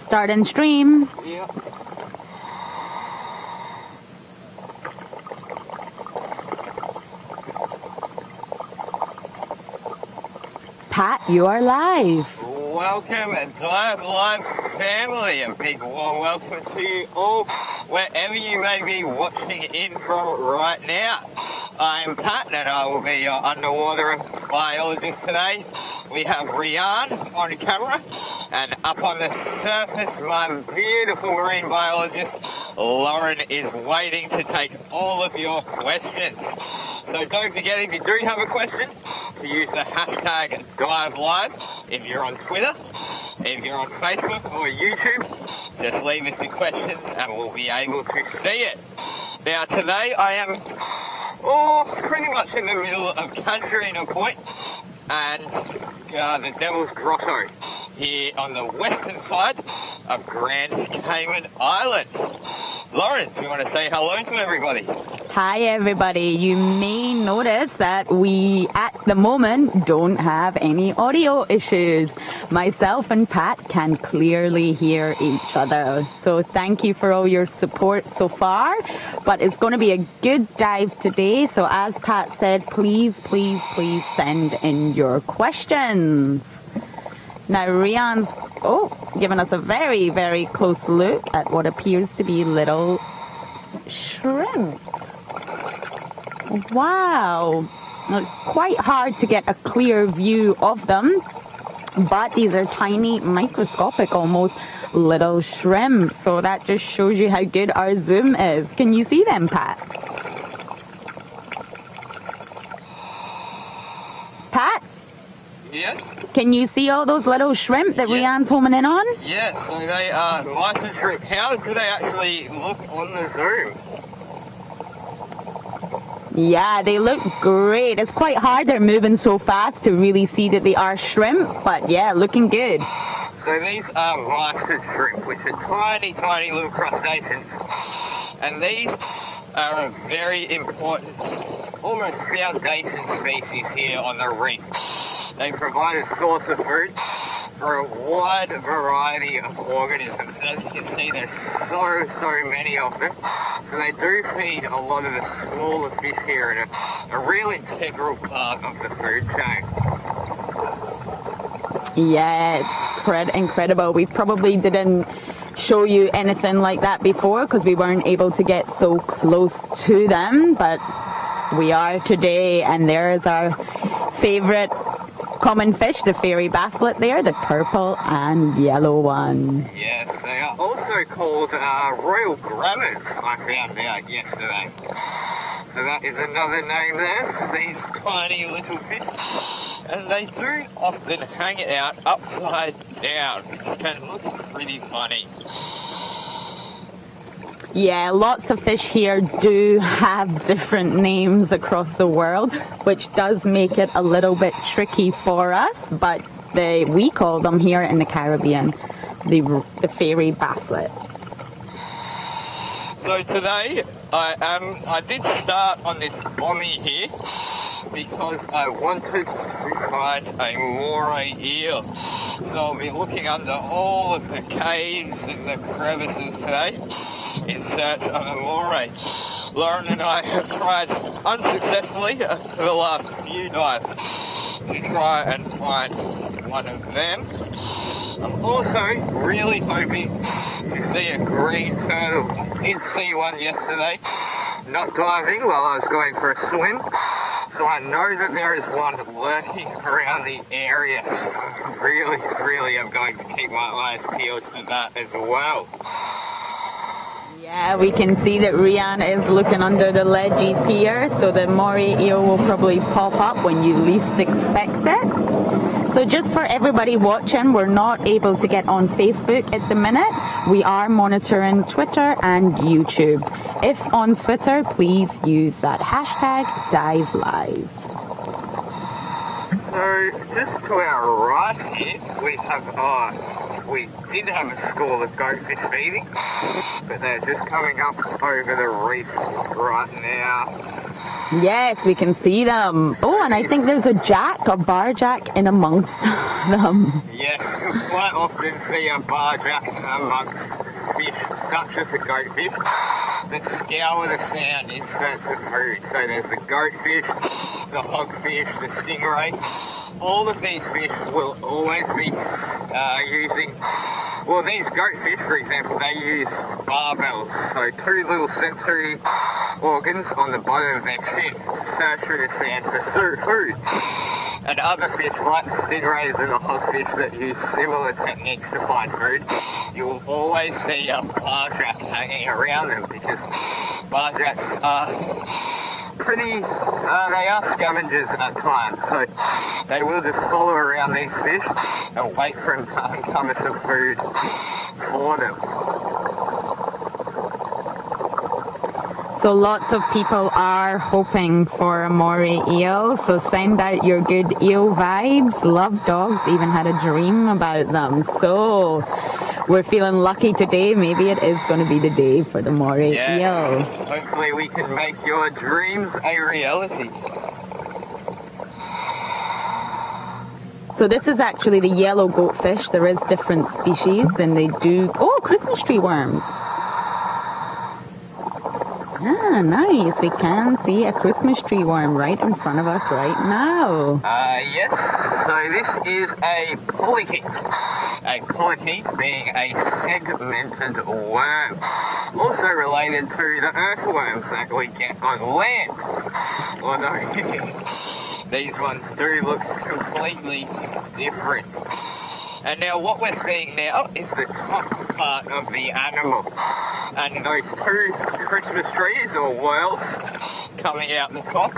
Start and stream. Yeah. Pat, you are live. Welcome, diveLIVE family. A big warm welcome to you all, wherever you may be watching in from right now. I'm Pat, and I will be your underwater biologist today. We have Rian on camera, and up on the surface, my beautiful marine biologist, Lauren, is waiting to take all of your questions. So don't forget, if you do have a question, to use the hashtag diveLIVE. If you're on Twitter, if you're on Facebook or YouTube, just leave us your questions and we'll be able to see it. Now today I am pretty much in the middle of Casuarina Point and the Devil's Grotto here on the western side of Grand Cayman Island. Lauren, do you want to say hello to everybody? Hi everybody. You may notice that we at the moment don't have any audio issues. Myself and Pat can clearly hear each other. So thank you for all your support so far. But it's going to be a good dive today. So as Pat said, please send in your questions. Now Rian's giving us a very, very close look at what appears to be little shrimp. Wow, it's quite hard to get a clear view of them, but these are tiny, microscopic almost little shrimp. So that just shows you how good our zoom is. Can you see them, Pat? Pat? Yes? Can you see all those little shrimp that Rian's homing in on? Yes, so they are mice and shrimp. How do they actually look on the zoom? Yeah, they look great. It's quite hard. They're moving so fast to really see that they are shrimp, but yeah, looking good. So these are mice and shrimp, which are tiny, tiny little crustaceans. And these are a very important, almost foundation species here on the reef. They provide a source of food for a wide variety of organisms. As you can see, there's so many of them. So they do feed a lot of the smaller fish here and a real integral part of the food chain. Yeah, it's incredible. We probably didn't show you anything like that before because we weren't able to get so close to them, but we are today, and there is our favorite common fish, the fairy basslet there, the purple and yellow one. Yes, they are also called royal grammars, I found out yesterday. So that is another name there for these tiny little fish. And they do often hang out upside down, which can look pretty funny. Yeah, lots of fish here do have different names across the world, which does make it a little bit tricky for us, but we call them here in the Caribbean the fairy basslet. So today I did start on this bommy here because I wanted to find a moray eel. So I'll be looking under all of the caves and the crevices today in search of a moray. Lauren and I have tried unsuccessfully for the last few dives to try and find one of them. I'm also really hoping to see a green turtle. Did see one yesterday, not diving while I was going for a swim. So I know that there is one lurking around the area. Really am going to keep my eyes peeled for that as well. Yeah, we can see that Rian is looking under the ledges here, so the moray eel will probably pop up when you least expect it. So just for everybody watching, we're not able to get on Facebook at the minute. We are monitoring Twitter and YouTube. If on Twitter, please use that hashtag diveLIVE. So just to our right here, we did have a school of goatfish feeding, but they're just coming up over the reef right now. Yes, we can see them. Oh, and I think there's a barjack in amongst them. Yes, you quite often see a barjack amongst fish such as the goatfish that scour the sand in search of food. So there's the goatfish, the hogfish, the stingray. All of these fish will always be using, well, these goatfish, for example, they use barbels, so two little sensory organs on the bottom of their fin to search through the sand for food. And other fish like the stingrays and the hogfish that use similar techniques to find food, you will always see a barjack hanging around them because barjacks are pretty, they are scavengers at times, so they will just follow around these fish and wait for them to uncover some food for them. So lots of people are hoping for a moray eel, so send out your good eel vibes. Love dogs, even had a dream about them. So we're feeling lucky today. Maybe it is going to be the day for the moray eel. Hopefully we can make your dreams a reality. So this is actually the yellow goatfish. There is different species than they do. Oh, Christmas tree worms. Ah, nice. We can see a Christmas tree worm right in front of us right now. Yes. So this is a polychaete. A polychaete being a segmented worm. Also related to the earthworms that we get on land. Although these ones do look completely different. And now what we're seeing now is the top part of the animal. And those two Christmas trees or whorls coming out the top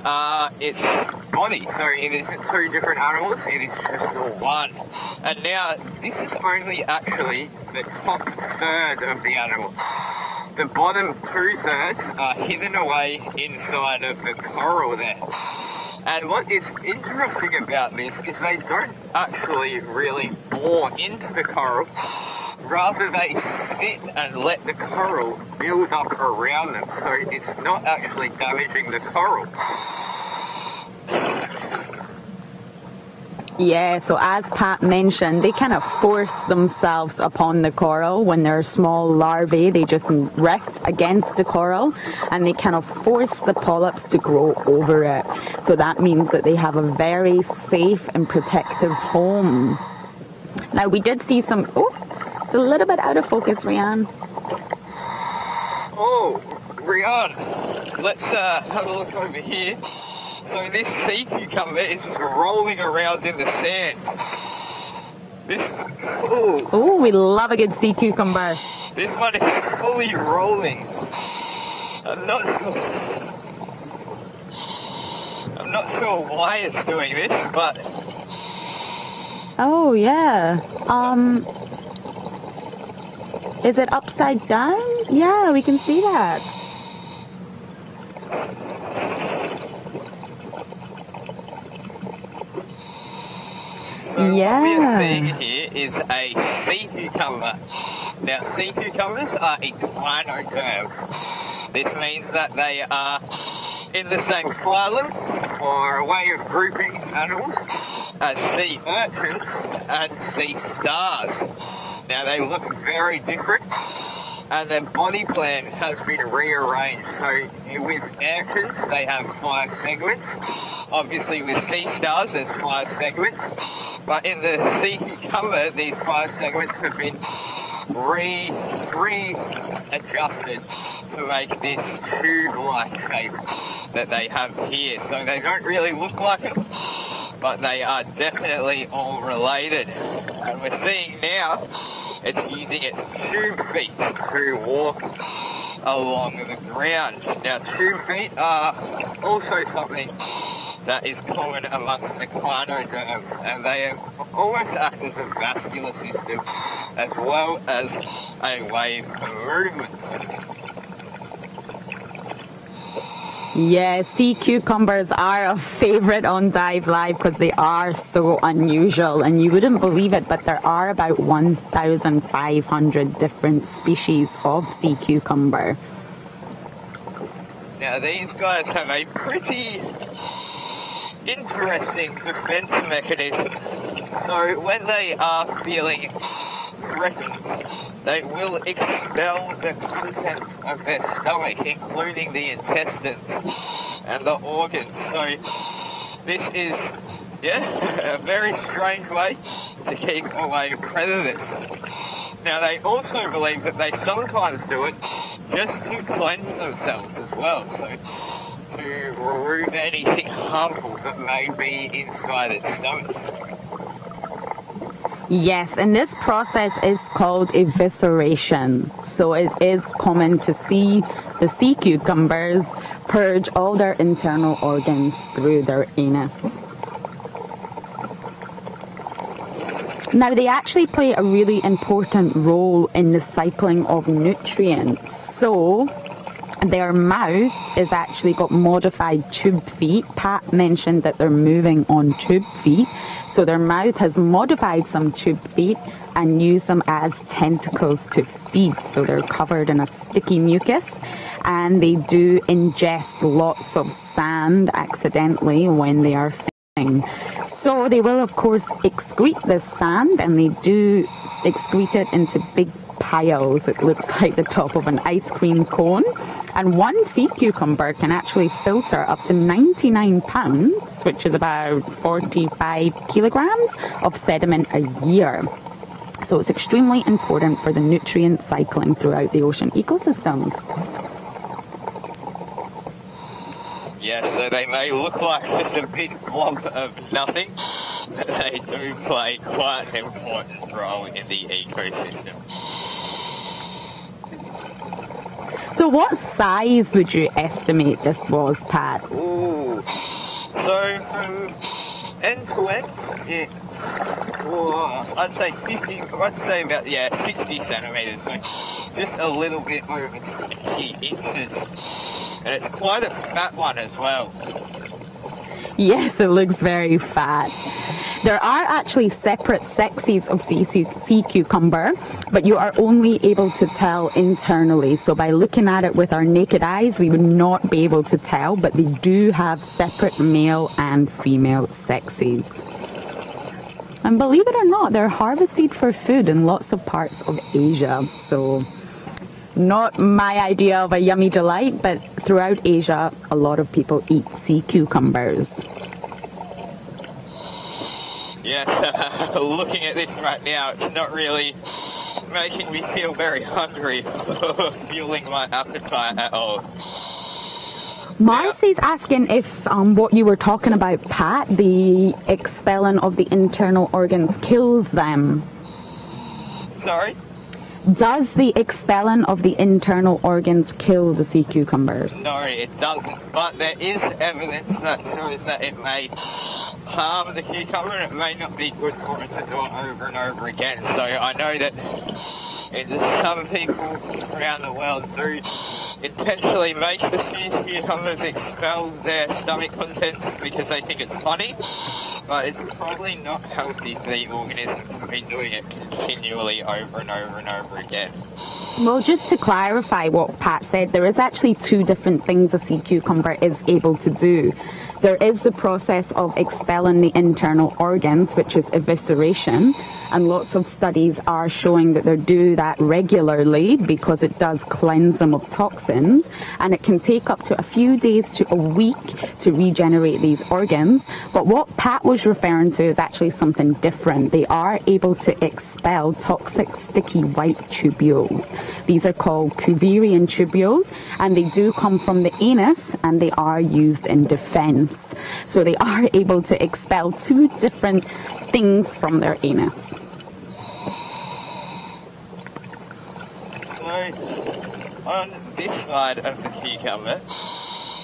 are its body. So it isn't two different animals, it is just one. And now this is only actually the top third of the animal. The bottom 2/3 are hidden away inside of the coral there. And what is interesting about this is they don't actually really bore into the coral. Rather, they sit and let the coral build up around them. So it's not actually damaging the coral. Yeah, so as Pat mentioned, they kind of force themselves upon the coral when they're small larvae. They just rest against the coral and they kind of force the polyps to grow over it. So that means that they have a very safe and protective home. Now we did see some, oh, it's a little bit out of focus, Rianne. Oh, Rianne, let's have a look over here. So this sea cucumber is just rolling around in the sand. This is cool. Oh, we love a good sea cucumber. This one is fully rolling. I'm not sure why it's doing this, but oh yeah. Is it upside down? Yeah, we can see that. So what we're seeing here is a sea cucumber. Now, sea cucumbers are echinoderms. This means that they are in the same phylum, or a way of grouping animals, as sea urchins and sea stars. Now, they look very different, and their body plan has been rearranged. So, with urchins, they have 5 segments. Obviously, with sea stars, there's 5 segments. But in the sea cucumber, these 5 segments have been readjusted to make this tube-like shape that they have here. So they don't really look like it, but they are definitely all related. And we're seeing now it's using its tube feet to walk along the ground. Now, tube feet are also something that is common amongst echinoderms, and they almost act as a vascular system as well as a way for movement. Yeah, sea cucumbers are a favorite on diveLIVE because they are so unusual, and you wouldn't believe it, but there are about 1,500 different species of sea cucumber. Now these guys have a pretty interesting defense mechanism. So when they are feeling threatened, they will expel the contents of their stomach, including the intestines and the organs. So this is, a very strange way to keep away predators. Now they also believe that they sometimes do it just to cleanse themselves as well, so to remove anything harmful that may be inside its stomach. Yes, and this process is called evisceration. So it is common to see the sea cucumbers purge all their internal organs through their anus. Now, they actually play a really important role in the cycling of nutrients. So their mouth is actually got modified tube feet. Pat mentioned that they're moving on tube feet. So their mouth has modified some tube feet and use them as tentacles to feed. So they're covered in a sticky mucus, and they do ingest lots of sand accidentally when they are feeding. So they will, of course, excrete this sand, and they do excrete it into big piles. It looks like the top of an ice cream cone. And one sea cucumber can actually filter up to 99 pounds, which is about 45 kilograms of sediment a year. So it's extremely important for the nutrient cycling throughout the ocean ecosystems. Yes, so they may look like just a big blob of nothing, but they do play quite an important role in the ecosystem. So what size would you estimate this was, Pat? Ooh. So from end to end, I'd say about 60 centimetres, so just a little bit over 20 inches. And it's quite a fat one as well. Yes, it looks very fat. There are actually separate sexes of sea cucumber, but you are only able to tell internally. So by looking at it with our naked eyes, we would not be able to tell, but they do have separate male and female sexes. And believe it or not, they're harvested for food in lots of parts of Asia. So not my idea of a yummy delight, but throughout Asia, a lot of people eat sea cucumbers. Yeah, looking at this right now, it's not really making me feel very hungry or fueling my appetite at all. Marcy's asking if what you were talking about, Pat, the expelling of the internal organs kills them. Sorry? Does the expelling of the internal organs kill the sea cucumbers? No, it doesn't, but there is evidence that shows that it may harm the cucumber and it may not be good for it to do it over and over again. So I know that some people around the world do intentionally make the sea cucumbers expel their stomach contents because they think it's funny, but it's probably not healthy for the organism to be doing it continually over and over and over again. Well, just to clarify what Pat said, there is actually two different things a sea cucumber is able to do. There is the process of expelling the internal organs, which is evisceration, and lots of studies are showing that they do that regularly because it does cleanse them of toxins, and it can take up to a few days to a week to regenerate these organs. But what Pat was referring to is actually something different. They are able to expel toxic sticky white tubules. These are called Cuvierian tubules, and they do come from the anus, and they are used in defense. So they are able to expel two different things from their anus. So, on this side of the cucumber,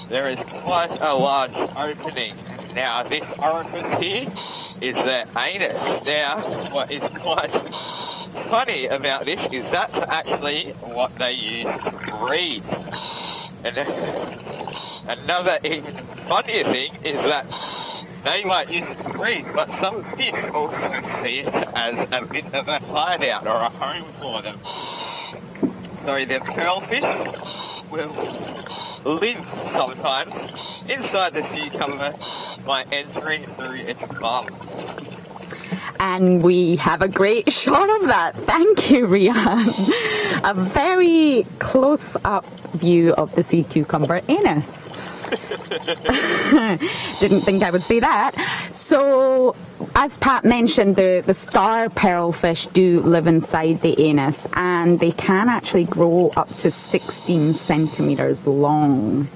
there is quite a large opening. Now, this orifice here is their anus. Now, what is quite funny about this is that's actually what they use to breathe. And another even funnier thing is that they might use it to breathe, but some fish also see it as a bit of a hideout or a home for them. So the pearlfish will live sometimes inside the cucumber by entering through its bum. And we have a great shot of that. Thank you, Rian. A very close-up view of the sea cucumber anus. Didn't think I would say that. So, as Pat mentioned, the star pearlfish do live inside the anus, and they can actually grow up to 16 centimeters long.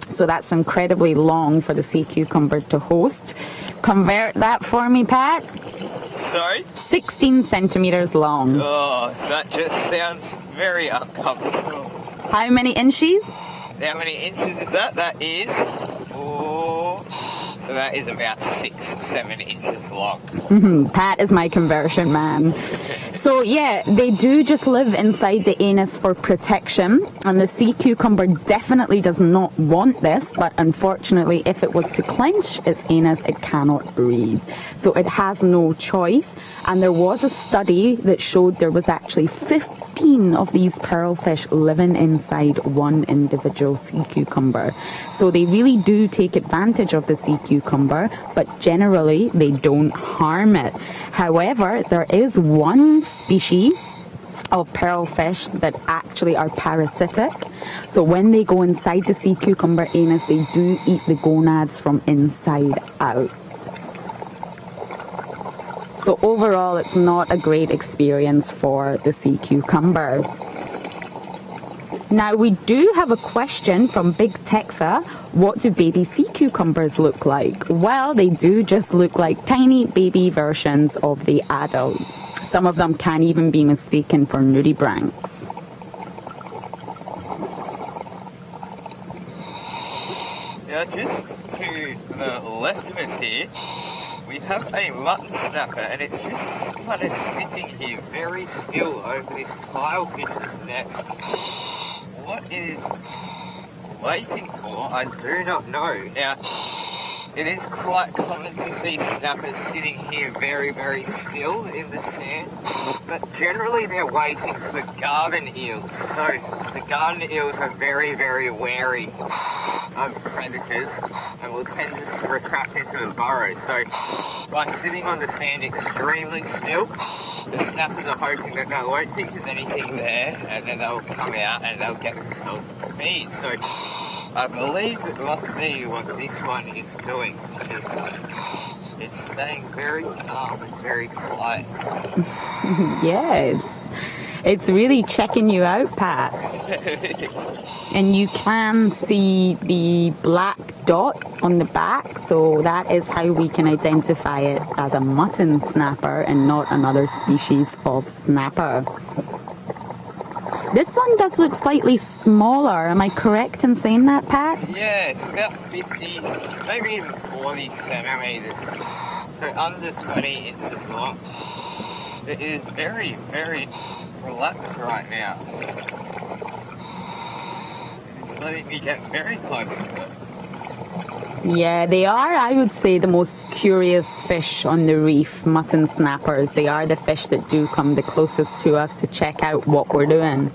So that's incredibly long for the sea cucumber to host. Convert that for me, Pat. Sorry? 16 centimeters long. Oh, that just sounds very uncomfortable. How many inches? How many inches is that? That is, so that is about 6-7 inches long. Pat is my conversion man. So yeah, they do just live inside the anus for protection, and the sea cucumber definitely does not want this, but unfortunately if it was to clench its anus, it cannot breathe. So it has no choice, and there was a study that showed there was actually 15 of these pearlfish living inside one individual sea cucumber. So they really do take advantage of the sea cucumber, but generally they don't harm it. However, there is one species of pearlfish that actually are parasitic. So when they go inside the sea cucumber anus, they do eat the gonads from inside out. So overall, it's not a great experience for the sea cucumber. Now, we do have a question from Big Texa. What do baby sea cucumbers look like? Well, they do just look like tiny baby versions of the adult. Some of them can even be mistaken for nudibranchs. Now, just to the left of us here, we have a mutton snapper, and it's just kind of sitting here very still over this tilefish's nest. What it is waiting for, I do not know. Now, it is quite common to see snappers sitting here very, very still in the sand, but generally they're waiting for garden eels. So the garden eels are very, very wary of predators and will tend to retract into the burrows. So by sitting on the sand extremely still, the snappers are hoping that they won't think there's anything there, and then they'll come out and they'll get themselves to feed. So I believe it must be what this one is doing. It's staying very calm and very quiet. Yes. It's really checking you out, Pat. And you can see the black dot on the back, so that is how we can identify it as a mutton snapper and not another species of snapper. This one does look slightly smaller. Am I correct in saying that, Pat? Yeah, it's about 50, maybe even 40 centimeters. So under 20 inches long. It is very, very relaxed right now. It's letting me get very close to it. Yeah, they are, I would say, the most curious fish on the reef, mutton snappers. They are the fish that do come the closest to us to check out what we're doing.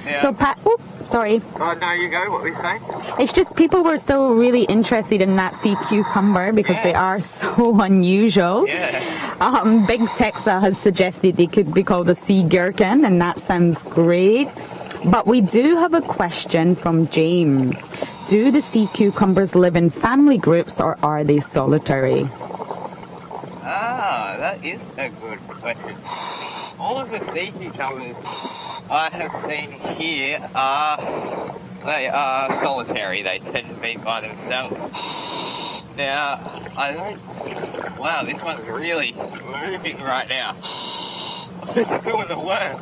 Yeah. So, Pat, oh, sorry. Oh, no, you go. What were you saying? It's just people were still really interested in that sea cucumber because they are so unusual. Yeah. Big Texa has suggested they could be called a sea gherkin, and that sounds great. But we do have a question from James. Do the sea cucumbers live in family groups or are they solitary? Ah, that is a good question. All of the sea cucumbers I have seen here they are solitary. They tend to be by themselves. Now, wow, this one's really moving right now. It's doing the work.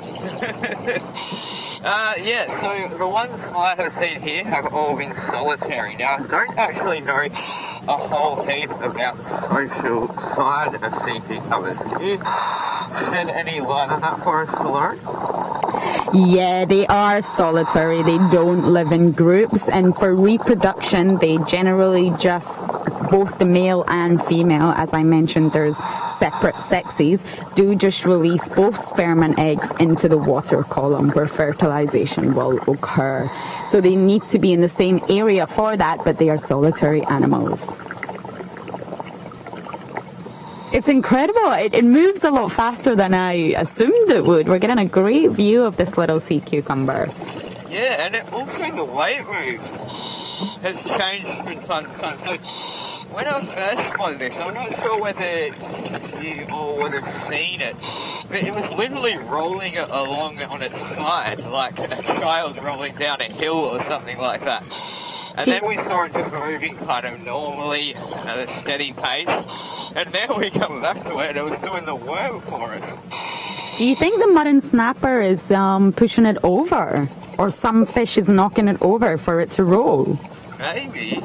Yeah, so the ones I have seen here have all been solitary. Now, I don't actually know a whole heap about the social side of sea cucumbers. Can you shed any light on that for us to learn? Yeah, they are solitary. They don't live in groups, and for reproduction, they generally just, both the male and female, as I mentioned, there's separate sexes do just release both sperm and eggs into the water column where fertilization will occur. So they need to be in the same area for that, but they are solitary animals. It's incredible. It moves a lot faster than I assumed it would. We're getting a great view of this little sea cucumber. Yeah, and also the way it moves has changed from time to time. So when I was first on this, I'm not sure whether you all would have seen it, but it was literally rolling along on its side, like a child rolling down a hill or something like that. And then we saw it just moving kind of normally at a steady pace. And now we come back to it and it was doing the worm for us. Do you think the mutton snapper is pushing it over? Or some fish is knocking it over for it to roll? Maybe.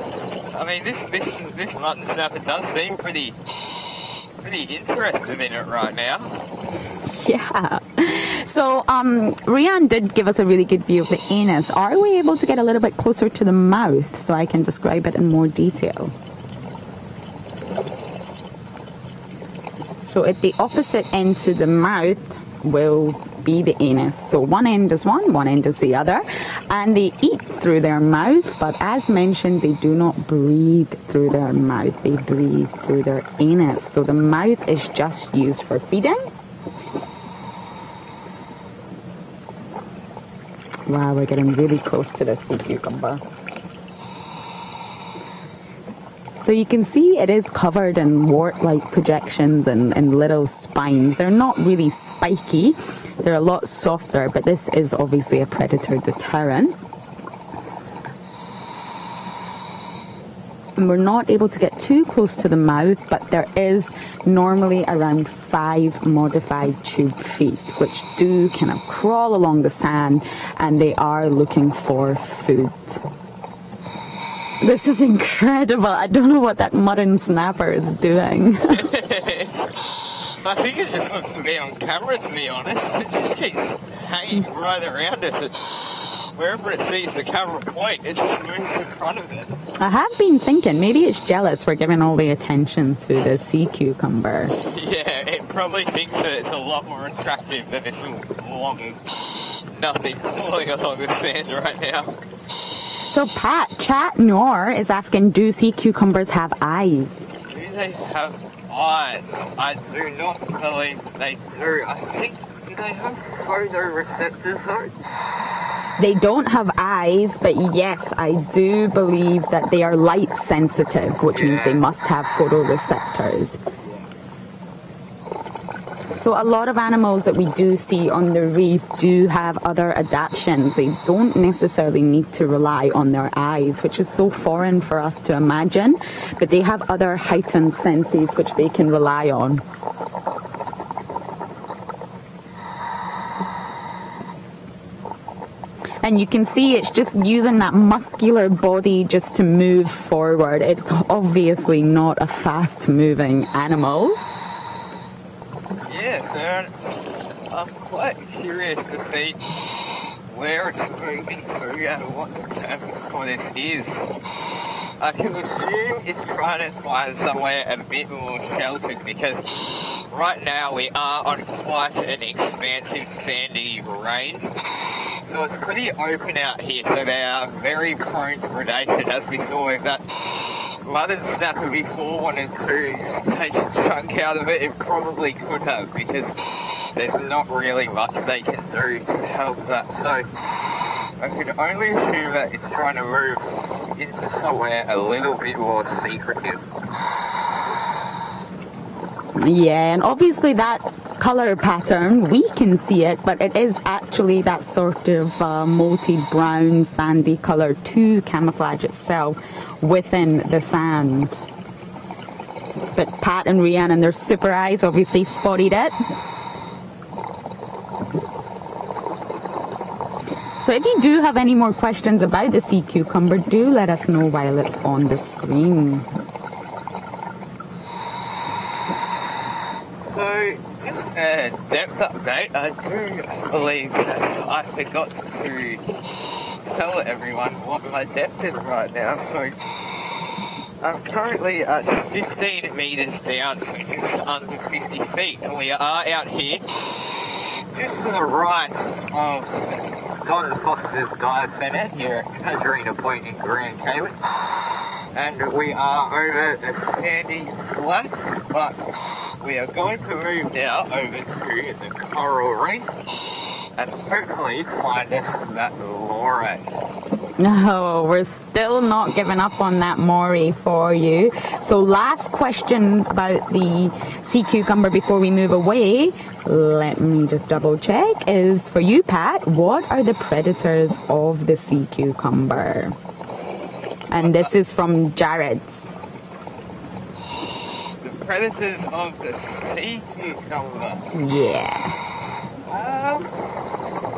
I mean, this mutton snapper does seem pretty interested in it right now. Yeah. So, Rianne did give us a really good view of the anus. Are we able to get a little bit closer to the mouth so I can describe it in more detail? So at the opposite end to the mouth will be the anus. So one end is one end is the other. And they eat through their mouth, but as mentioned, they do not breathe through their mouth. They breathe through their anus. So the mouth is just used for feeding. Wow, we're getting really close to the sea cucumber. So you can see it is covered in wart-like projections and little spines. They're not really spiky. They're a lot softer, but this is obviously a predator deterrent. And we're not able to get too close to the mouth, but there is normally around 5 modified tube feet, which do kind of crawl along the sand, and they are looking for food. This is incredible. I don't know what that mutton snapper is doing. I think it just wants to be on camera, to be honest. It just keeps hanging right around it. Wherever it sees the camera point, it just moves in front of it. I have been thinking, maybe it's jealous for giving all the attention to the sea cucumber. Yeah, it probably thinks that it's a lot more attractive than this long nothing falling along the sand right now. So Pat, Chat Nor is asking, do sea cucumbers have eyes? Do they have eyes? I do not believe they do. I think, do they have photoreceptors though? They don't have eyes, but yes, I do believe that they are light sensitive, which means they must have photoreceptors. So a lot of animals that we do see on the reef do have other adaptations. They don't necessarily need to rely on their eyes, which is so foreign for us to imagine, but they have other heightened senses which they can rely on. And you can see it's just using that muscular body just to move forward. It's obviously not a fast-moving animal. Yes, I'm quite curious to see where it's moving to and what the purpose for this is. I can assume it's trying to find somewhere a bit more sheltered because right now we are on quite an expansive sandy range. So it's pretty open out here, so they are very prone to predation, as we saw with that mutton snapper before wanted to take a chunk out of it. It probably could have, because there's not really much they can do to help that. So I can only assume that it's trying to move into somewhere a little bit more secretive. Yeah, and obviously that color pattern, we can see it, but it is actually that sort of malted brown sandy color to camouflage itself within the sand. But Pat and Rianne and their super eyes obviously spotted it. So if you do have any more questions about the sea cucumber, do let us know while it's on the screen. So, just a depth update. I do believe that I forgot to tell everyone what my depth is right now. So, I'm currently at 15 metres down, so just under 50 feet, and we are out here just to the right of Don Foster's Dive Centre here at Casuarina Point in Grand Cayman. And we are over a sandy flat, but we are going to move now over to the coral reef and hopefully find us that moray. No, we're still not giving up on that moray for you. So last question about the sea cucumber before we move away. Let me just double check. Is for you, Pat, what are the predators of the sea cucumber? And this is from Jared's. The predators of the sea cucumber. Yeah.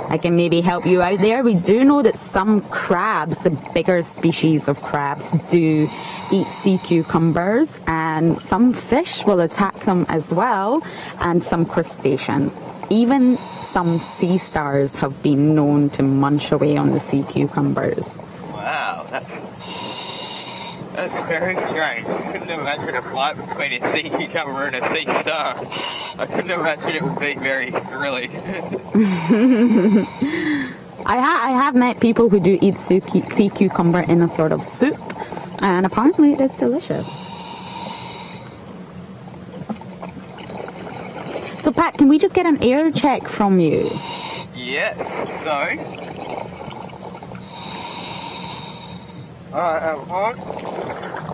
I can maybe help you out there. We do know that some crabs, the bigger species of crabs, do eat sea cucumbers, and some fish will attack them as well, and some crustaceans. Even some sea stars have been known to munch away on the sea cucumbers. Wow, that's very strange. I couldn't imagine a fight between a sea cucumber and a sea star. I couldn't imagine it would be very thrilling. I have met people who do eat sea cucumber in a sort of soup, and apparently it is delicious. So Pat, can we just get an air check from you? Yes, so I am on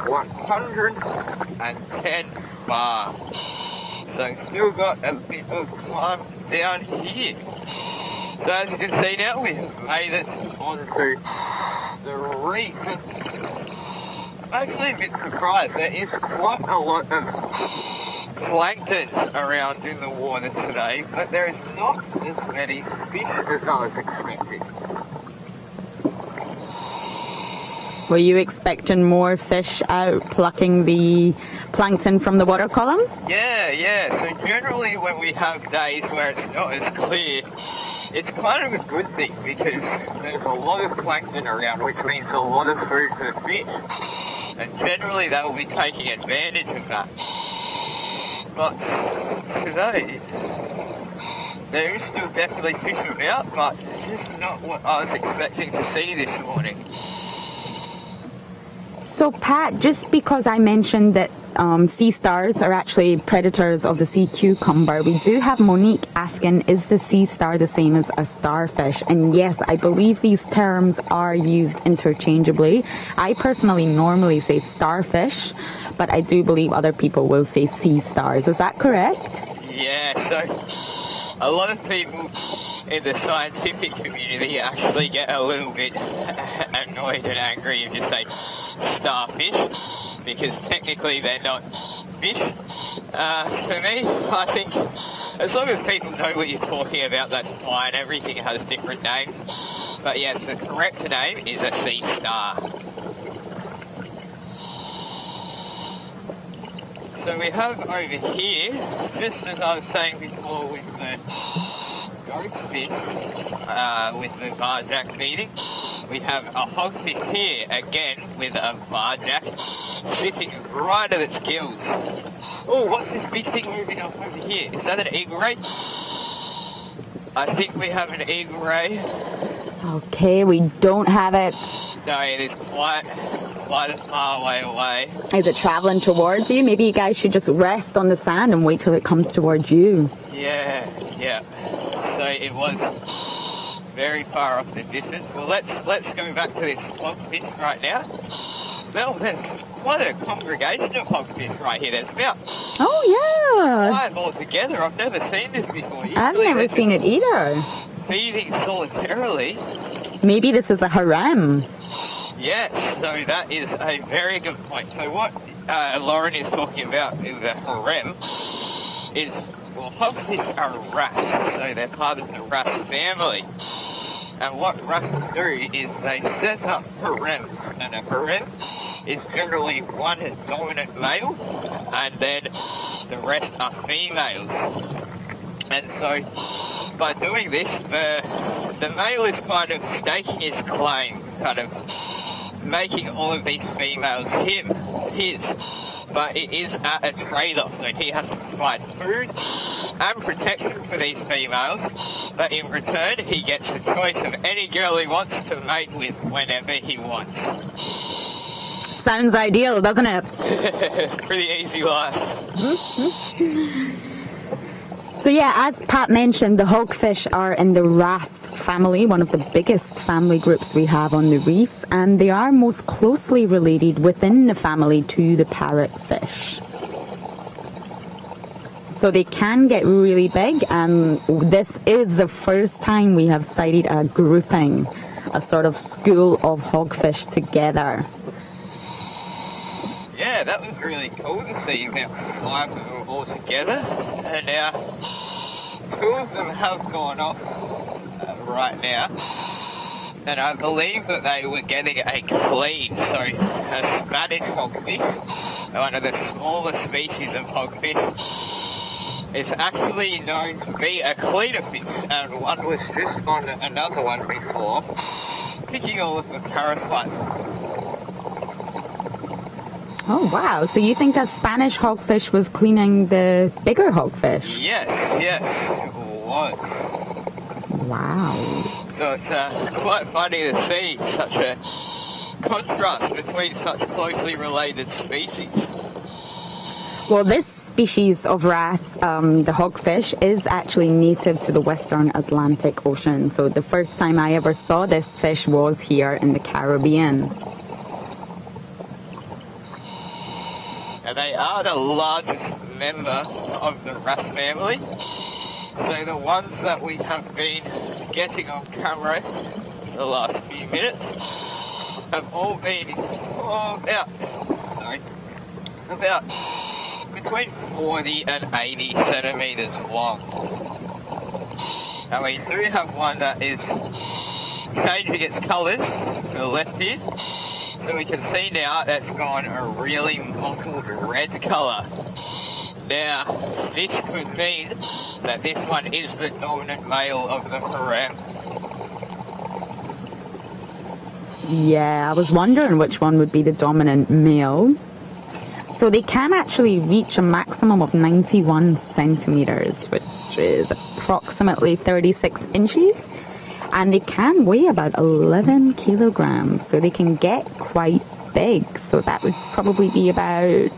110 bar. So I've still got a bit of climb down here. So as you can see now, we have made it onto the reef. I'm actually a bit surprised. There is quite a lot of plankton around in the water today, but there is not as many fish as I was expecting. Were you expecting more fish out plucking the plankton from the water column? Yeah. So generally when we have days where it's not as clear, it's kind of a good thing because there's a lot of plankton around, which means a lot of food for the fish. And generally they will be taking advantage of that. But today, there is still definitely fish about, but just not what I was expecting to see this morning. So Pat, just because I mentioned that sea stars are actually predators of the sea cucumber, we do have Monique asking, is the sea star the same as a starfish? And yes, I believe these terms are used interchangeably. I personally normally say starfish, but I do believe other people will say sea stars. Is that correct? Yeah, so a lot of people in the scientific community actually get a little bit annoyed and angry if you say starfish, because technically they're not fish. For me, I think as long as people know what you're talking about, that's fine. Everything has different names. But yes, the correct name is a sea star. So we have over here, just as I was saying before with the goldfish, with the barjack feeding, we have a hogfish here, again, with a barjack, sitting right at its gills. Oh, what's this big thing moving up over here? Is that an egg-ray? I think we have an egg-ray. Okay, we don't have it. No, it is quite a far way away. Is it traveling towards you? Maybe you guys should just rest on the sand and wait till it comes towards you. Yeah. So it was very far off the distance. Well, let's go back to this hogfish right now. Well, there's quite a congregation of hogfish right here. There's about five altogether. I've never seen this before. Usually I've never seen it either. Feeding solitarily. Maybe this is a harem. Yes, so that is a very good point. So what Lauren is talking about in the harem is, well, hogfish are wrasse, so they're part of the wrasse family. And what wrasses do is they set up harems, and a harem is generally one dominant male, and then the rest are females. And so by doing this, the male is kind of staking his claim, kind of making all of these females him. his, but it is at a trade-off, so he has to provide food and protection for these females, but in return he gets the choice of any girl he wants to mate with whenever he wants. Sounds ideal, doesn't it? Pretty easy life. So yeah, as Pat mentioned, the hogfish are in the wrasse family, one of the biggest family groups we have on the reefs, and they are most closely related within the family to the parrotfish. So they can get really big, and this is the first time we have sighted a grouping, a sort of school of hogfish together. Yeah, that was really cool to see about 5 of them all together, and now 2 of them have gone off right now, and I believe that they were getting a clean, so a Spanish hogfish, one of the smaller species of hogfish, is actually known to be a cleaner fish, and one was just on another one before, picking all of the parasites. Oh wow, so you think that Spanish hogfish was cleaning the bigger hogfish? Yes, it was. Wow. So it's quite funny to see such a contrast between such closely related species. Well, this species of wrasse, the hogfish, is actually native to the Western Atlantic Ocean. So the first time I ever saw this fish was here in the Caribbean. They are the largest member of the wrasse family. So the ones that we have been getting on camera the last few minutes have all been about between 40 and 80 centimeters long. And we do have one that is changing its colours to the left here. So we can see now that's gone a really mottled red colour. Now, this could mean that this one is the dominant male of the harem. Yeah, I was wondering which one would be the dominant male. So they can actually reach a maximum of 91 centimeters, which is approximately 36 inches. And they can weigh about 11 kilograms, so they can get quite big. So that would probably be about,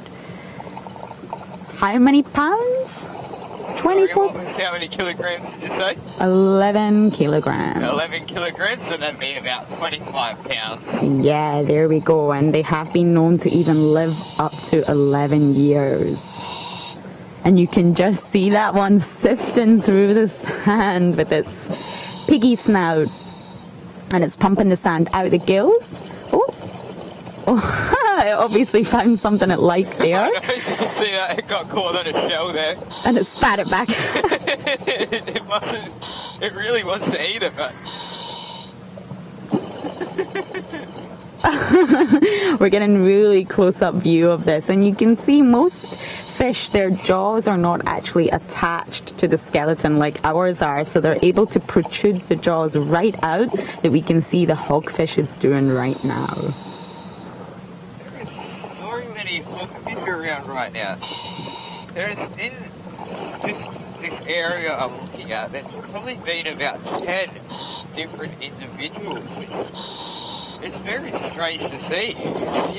how many pounds? 24? How many kilograms did you say? 11 kilograms. 11 kilograms, so that'd be about 25 pounds. Yeah, there we go. And they have been known to even live up to 11 years. And you can just see that one sifting through the sand with its piggy snout, and it's pumping the sand out the gills. Oh, it obviously found something it liked there. I know, you can see that, it got caught on a shell there. And it spat it back. It really wants to eat it, but... We're getting really close-up view of this, and you can see most fish, their jaws are not actually attached to the skeleton like ours are, so they're able to protrude the jaws right out, that we can see the hogfish is doing right now. There are so many hogfish around right now. There's in just this area I'm looking at, there's probably been about 10 different individuals, which it's very strange to see.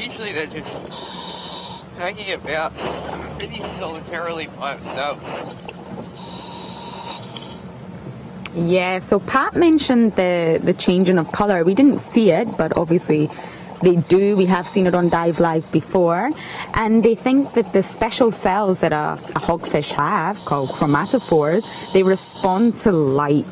Usually they're just hanging about pretty solitarily by themselves. Yeah, so Pat mentioned the changing of colour. We didn't see it, but obviously they do. We have seen it on diveLIVE before. And they think that the special cells that a hogfish have, called chromatophores, they respond to light.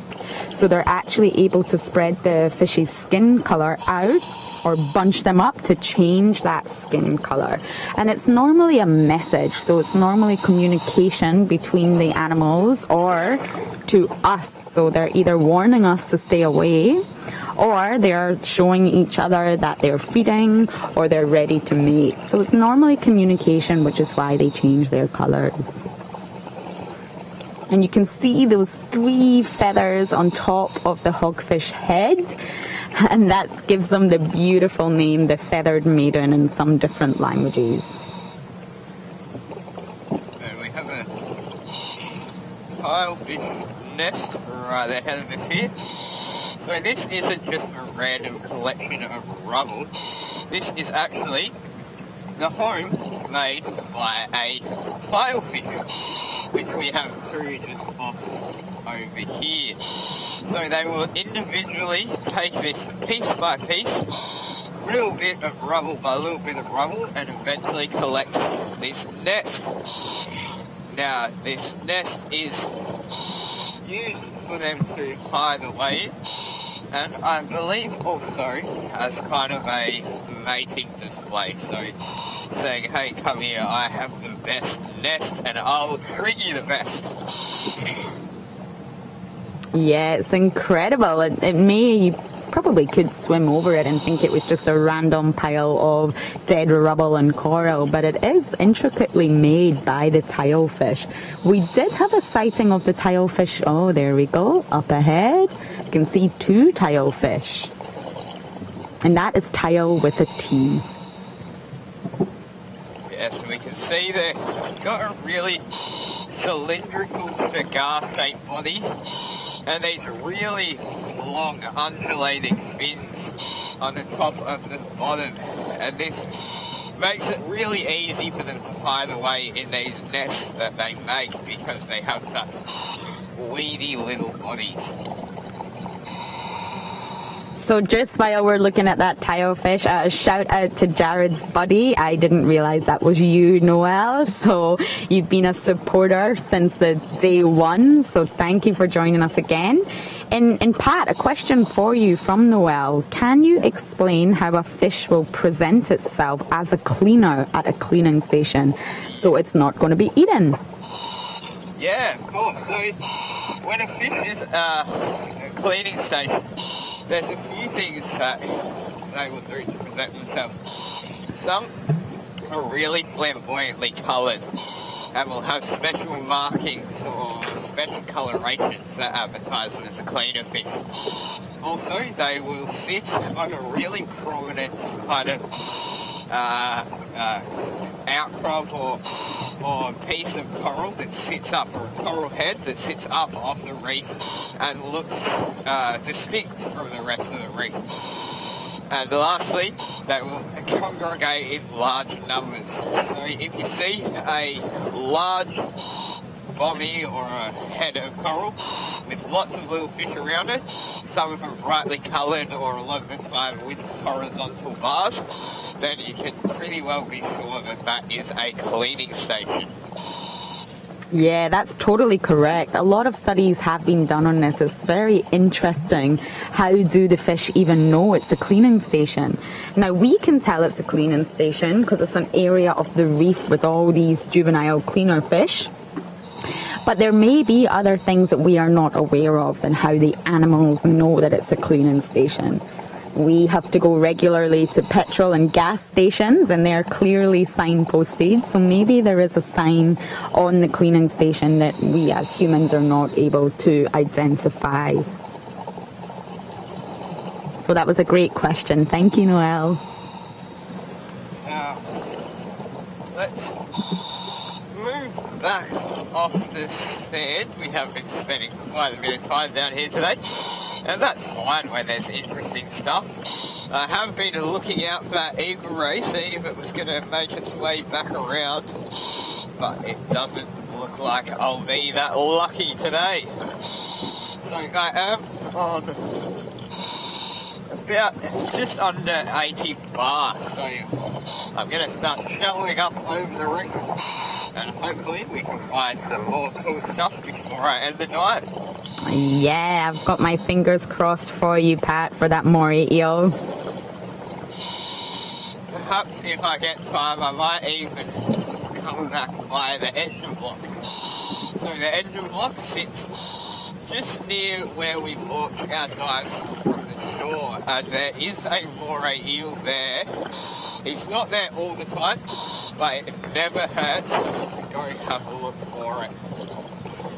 So they're actually able to spread the fish's skin colour out or bunch them up to change that skin colour. And it's normally a message, so it's normally communication between the animals or to us. So they're either warning us to stay away, or they're showing each other that they're feeding or they're ready to mate. So it's normally communication, which is why they change their colours. And you can see those 3 feathers on top of the hogfish head. And that gives them the beautiful name, the feathered maiden, in some different languages. And we have a tilefish nest right ahead of us here. So this isn't just a random collection of rubble. This is actually the home made by a tilefish, which we have two just off over here. So they will individually take this piece by piece, little bit of rubble by little bit of rubble, and eventually collect this nest. Now this nest is used for them to hide away, and I believe also as kind of a mating display. So saying, hey, come here, I have the best nest and I'll treat you the best. Yeah, it's incredible. You probably could swim over it and think it was just a random pile of dead rubble and coral, but it is intricately made by the tilefish. We did have a sighting of the tilefish. Oh, there we go, up ahead. You can see two tilefish. And that is tile with a T. Yes, we can see they've got a really cylindrical cigar-shaped body, and these really long undulating fins on the top of the bottom, and this makes it really easy for them to hide away in these nests that they make because they have such weedy little bodies. So just while we're looking at that tilefish, shout out to Jared's buddy. I didn't realize that was you, Noel. So you've been a supporter since the day one. So thank you for joining us again. And Pat, a question for you from Noel. Can you explain how a fish will present itself as a cleaner at a cleaning station so it's not going to be eaten? Yeah, of course. So when a fish is a cleaning station, there's a few things that they will do to present themselves. Some are really flamboyantly coloured and will have special markings or special colorations that advertise them as a cleaner fish. Also, they will sit on a really prominent kind of outcrop or piece of coral that sits up, or a coral head that sits up off the reef and looks distinct from the rest of the reef. And lastly, they will congregate in large numbers. So if you see a large body or a head of coral with lots of little fish around it, some of them brightly coloured or a lot of the time with horizontal bars, then you can pretty well be sure that that is a cleaning station. Yeah, that's totally correct. A lot of studies have been done on this. It's very interesting. How do the fish even know it's a cleaning station? Now, we can tell it's a cleaning station because it's an area of the reef with all these juvenile cleaner fish. But there may be other things that we are not aware of and how the animals know that it's a cleaning station. We have to go regularly to petrol and gas stations, and they're clearly signposted. So maybe there is a sign on the cleaning station that we as humans are not able to identify. So that was a great question. Thank you, Noel. Now, let's move back off the sand. We have been spending quite a bit of time down here today. And that's fine when there's interesting stuff. I have been looking out for that eagle ray, seeing if it was going to make its way back around, but it doesn't look like I'll be that lucky today. So I am on about just under 80 bar, so I'm going to start shuttling up over the reef, and hopefully we can find some more cool stuff before I end the night. Yeah, I've got my fingers crossed for you, Pat, for that moray eel. Perhaps if I get time, I might even come back by the engine block. So the engine block sits just near where we launched our dive from the shore, and there is a moray eel there. He's not there all the time, but it never hurts to go have a look for it.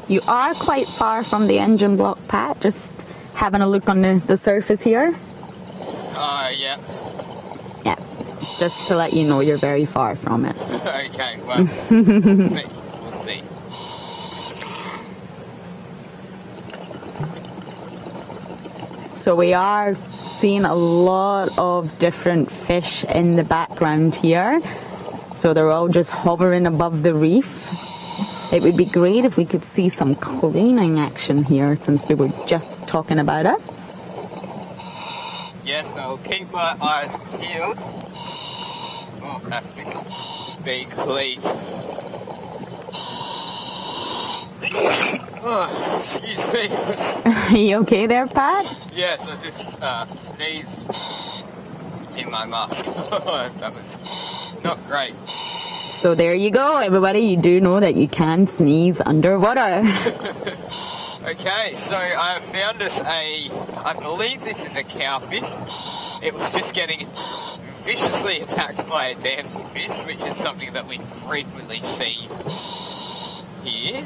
You are quite far from the engine block, Pat, just having a look on the surface here. Yeah. Yeah, just to let you know you're very far from it. Okay, well, we'll see. We'll see. So we are seeing a lot of different fish in the background here. So they're all just hovering above the reef. It would be great if we could see some cleaning action here since we were just talking about it. Yes, I'll keep my eyes peeled. Oh, have to be clean. Oh, excuse me. Are you okay there, Pat? Yes, I just sneezed in my mouth. That was not great. So there you go, everybody. You do know that you can sneeze underwater. Okay, so I found us I believe this is a cowfish. It was just getting viciously attacked by a damselfish, which is something that we frequently see here.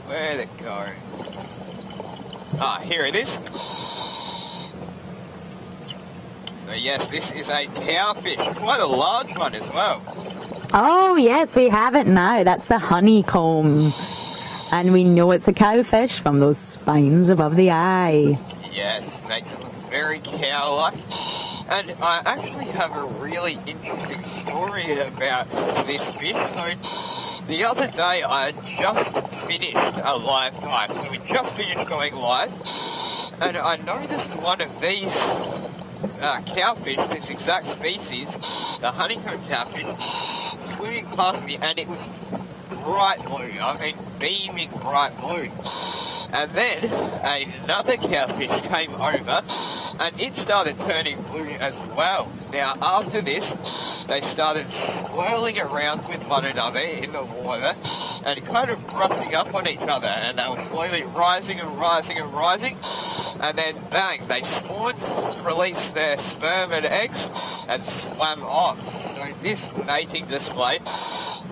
Where'd it go? Ah, here it is. So yes, this is a cowfish, quite a large one as well. Oh yes, we have it now. That's the honeycomb. And we know it's a cowfish from those spines above the eye. Yes, makes it look very cow-like. And I actually have a really interesting story about this fish. So the other day I just finished a live dive. So we just finished going live. And I noticed one of these cowfish, this exact species, the honeycomb cowfish, swimming past me, and it was bright blue. I mean, beaming bright blue. And then another cowfish came over, and it started turning blue as well. Now, after this, they started swirling around with one another in the water and kind of brushing up on each other, and they were slowly rising and rising and rising. And then bang, they spawned, released their sperm and eggs, and swam off. So this mating display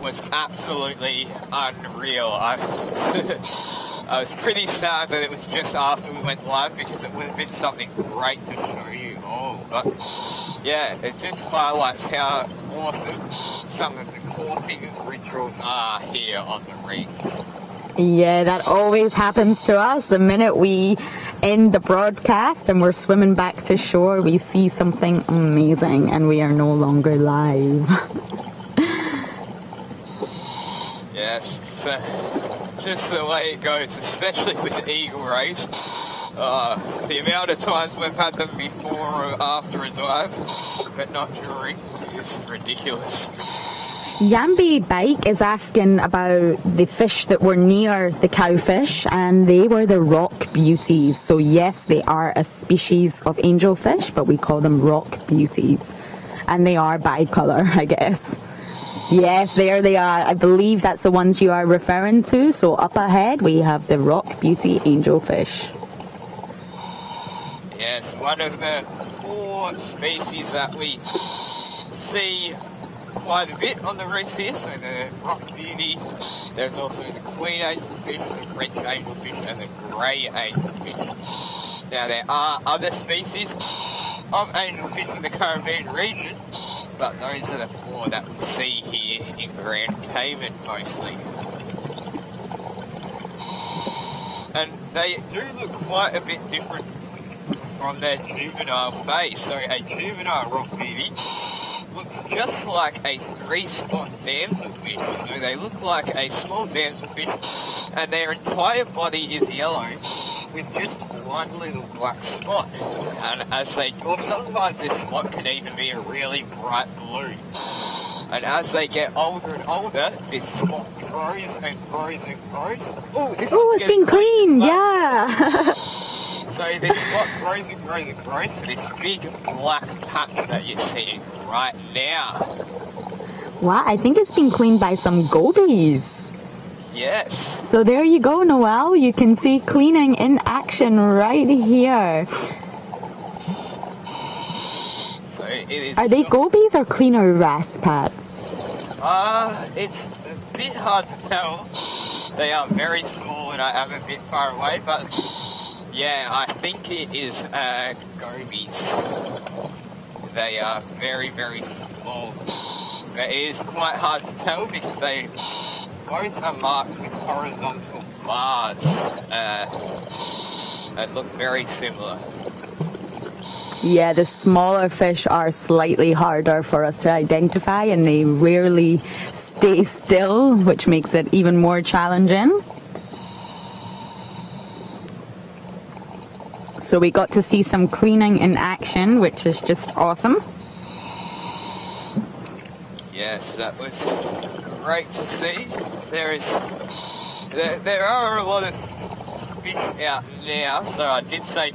was absolutely unreal. I was pretty sad that it was just after we went live, because it would have been something great to show you all. But yeah, it just highlights how awesome some of the courting rituals are here on the reefs. Yeah, that always happens to us. The minute we end the broadcast and we're swimming back to shore, we see something amazing and we are no longer live. Yes, it's just the way it goes, especially with eagle rays. The amount of times we've had them before or after a dive, but not during, is ridiculous. Yambi Bike is asking about the fish that were near the cowfish, and they were the rock beauties. So yes, they are a species of angelfish, but we call them rock beauties. And they are bicolor, I guess. Yes, there they are. I believe that's the ones you are referring to. So up ahead, we have the rock beauty angelfish. Yes, one of the 4 species that we see quite a bit on the reef here. So the rock beauty, there's also the queen angelfish, the French angelfish, and the grey angelfish. Now there are other species of angelfish in the Caribbean region, but those are the 4 that we see here in Grand Cayman mostly. And they do look quite a bit different from their juvenile phase. So a juvenile rock beauty looks just like a 3-spot damselfish. So they look like a small damselfish, and their entire body is yellow with just one little black spot. And as they grow, sometimes this spot can even be a really bright blue. And as they get older and older, this spot grows and grows and grows. Oh, it's been cleaned, yeah. So this spot grows and grows and grows to this big black patch that you're seeing right now. Wow, I think it's been cleaned by some gobies. Yes. So there you go, Noelle. You can see cleaning in action right here. So it is. Are they gobies or cleaner wrasse, Pat? It's a bit hard to tell. They are very small and I am a bit far away, but Yeah, I think it is gobies. They are very, very small. It is quite hard to tell because they both are marked with horizontal bars that look very similar. Yeah, the smaller fish are slightly harder for us to identify, and they rarely stay still, which makes it even more challenging. So we got to see some cleaning in action, which is just awesome. Yes, that was great to see. There are a lot of fish out now, so I did say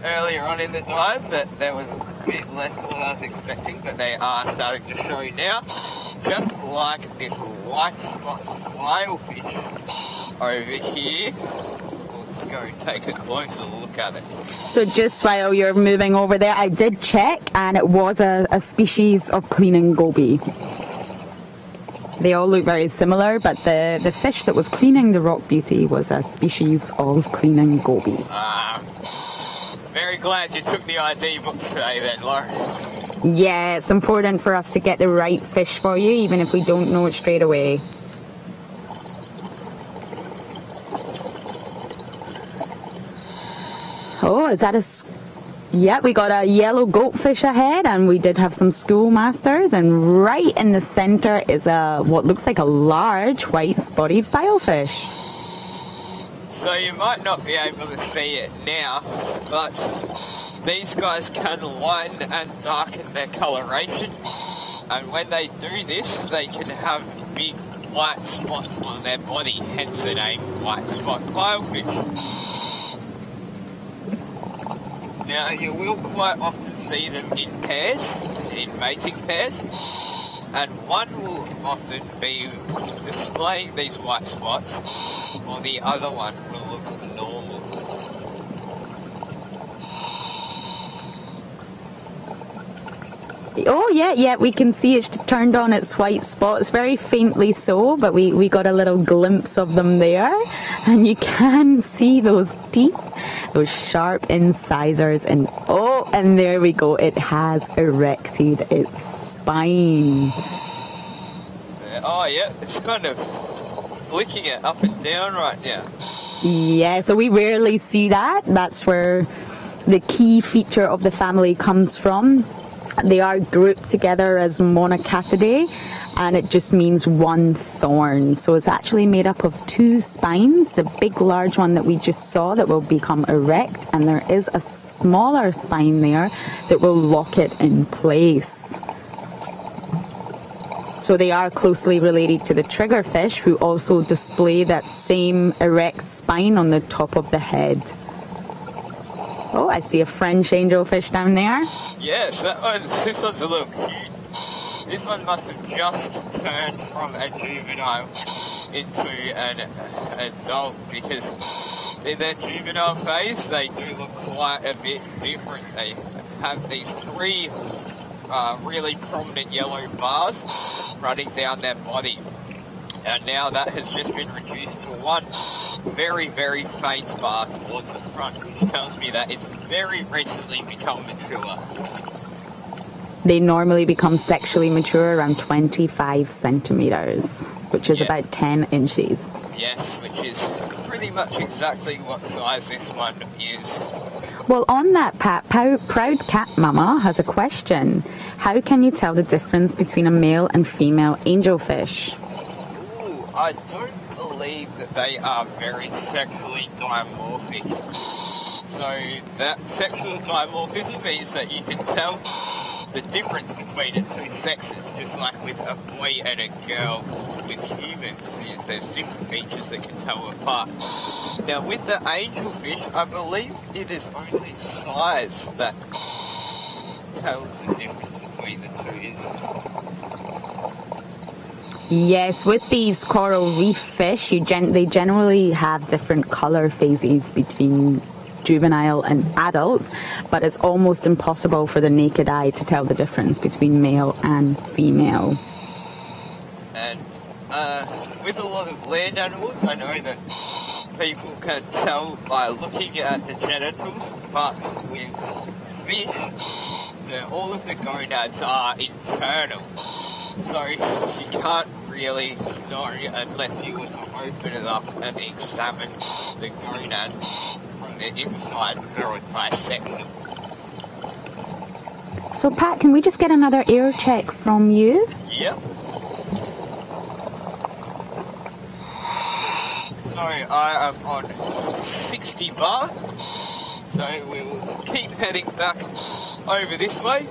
earlier on in the dive that there was a bit less than I was expecting, but they are starting to show now. Just like this white spot whalefish over here. Let's go take a closer look at it. So just while you're moving over there, I did check, and it was a species of cleaning goby. They all look very similar, but the fish that was cleaning the rock beauty was a species of cleaning goby. Very glad you took the ID book today then, Laura. Yeah, it's important for us to get the right fish for you, even if we don't know it straight away. Oh, is that a... Yeah, we got a yellow goatfish ahead, and we did have some schoolmasters, and right in the center is what looks like a large white spotted filefish. So you might not be able to see it now, but these guys can lighten and darken their coloration, and when they do this, they can have big white spots on their body, hence the name white spot filefish. Now, you will quite often see them in pairs, in mating pairs, and one will often be displaying these white spots, while the other one will look normal. Oh yeah, we can see it's turned on its white spots, very faintly so, but we got a little glimpse of them there, and you can see those teeth, those sharp incisors, and and there we go, it has erected its spine. Oh yeah, it's kind of flicking it up and down right now. Yeah, so we rarely see that. That's where the key feature of the family comes from. They are grouped together as monocatidae, and it just means one thorn. So it's actually made up of two spines, the big large one that we just saw that will become erect, and there is a smaller spine there that will lock it in place. So they are closely related to the triggerfish, who also display that same erect spine on the top of the head. Oh, I see a French angelfish down there. Yes, this one's a little cute. This one must have just turned from a juvenile into an adult, because in their juvenile phase they do look quite a bit different. They have these three really prominent yellow bars running down their body. And now that has just been reduced to one very, very faint bar towards the front, which tells me that it's very recently become mature. They normally become sexually mature around 25 centimeters, which is about 10 inches. Yes, which is pretty much exactly what size this one is. Well, on that, Pat, Proud Cat Mama has a question. How can you tell the difference between a male and female angelfish? I don't believe that they are very sexually dimorphic. So that sexual dimorphism means that you can tell the difference between the two sexes, just like with a boy and a girl with humans. There's different features that can tell them apart. Now with the angelfish, I believe it is only size that tells the difference between the two, isn't it? Yes, with these coral reef fish, they generally have different colour phases between juvenile and adult, but it's almost impossible for the naked eye to tell the difference between male and female. And with a lot of land animals, I know that people can tell by looking at the genitals, but with fish, all of the gonads are internal. So you can't really know unless you were to open it up and examine the gonads from the inside or dissect them. So Pat, can we just get another air check from you? Yep. So I am on 60 bar, so we will keep heading back over this way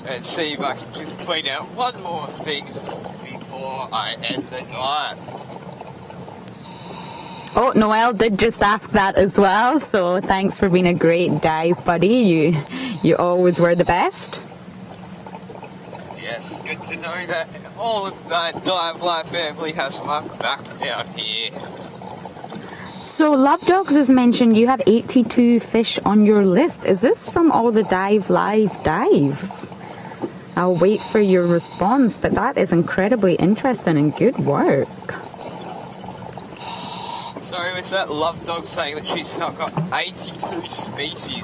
and see if I can just point out one more thing before I end the dive. Oh, Noel did just ask that as well, so thanks for being a great dive buddy. You always were the best. Yes, good to know that all of that diveLIVE family has my back down here. So Love Dogs has mentioned you have 82 fish on your list. Is this from all the diveLIVE dives? I'll wait for your response, but that is incredibly interesting and good work. So is that Love Dog saying that she's now got 82 species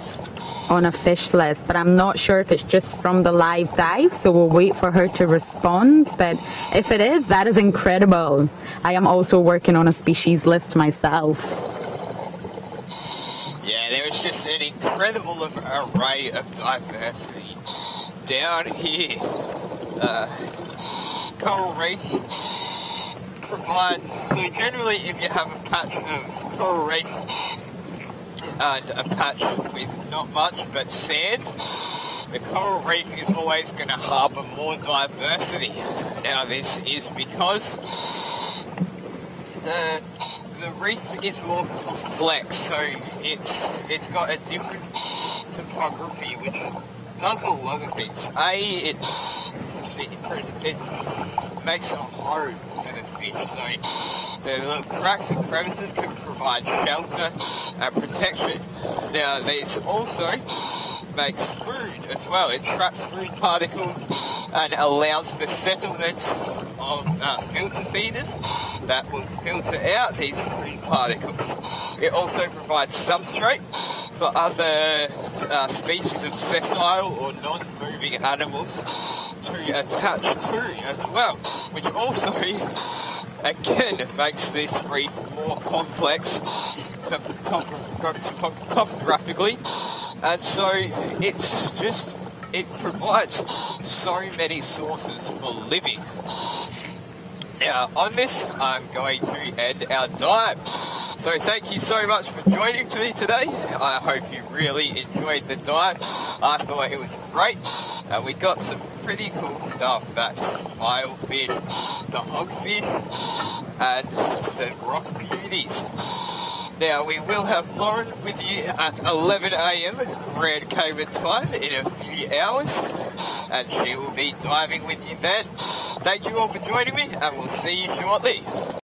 on a fish list, but I'm not sure if it's just from the live dive, so we'll wait for her to respond. But if it is, that is incredible. I am also working on a species list myself. Yeah, there is just an incredible array of diversity down here. Coral reefs provide, so generally if you have a patch of coral reef and a patch with not much but sand, the coral reef is always going to harbour more diversity. Now this is because the reef is more complex, so it's got a different topography which does a lot of things. It makes a home for the fish, so the little cracks and crevices can provide shelter and protection. Now these also makes food as well. It traps food particles and allows the settlement of filter feeders that will filter out these food particles. It also provides substrate for other species of sessile or non-moving animals to attach to as well, which also again makes this reef more complex topographically, and so it provides so many sources for living. Now on this, I'm going to end our dive. So thank you so much for joining me today. I hope you really enjoyed the dive. I thought it was great. And we got some pretty cool stuff, that filefish, the hogfish, and the rock beauties. Now we will have Lauren with you at 11 AM Grand Cayman time in a few hours, and she will be diving with you then. Thank you all for joining me, and we'll see you shortly.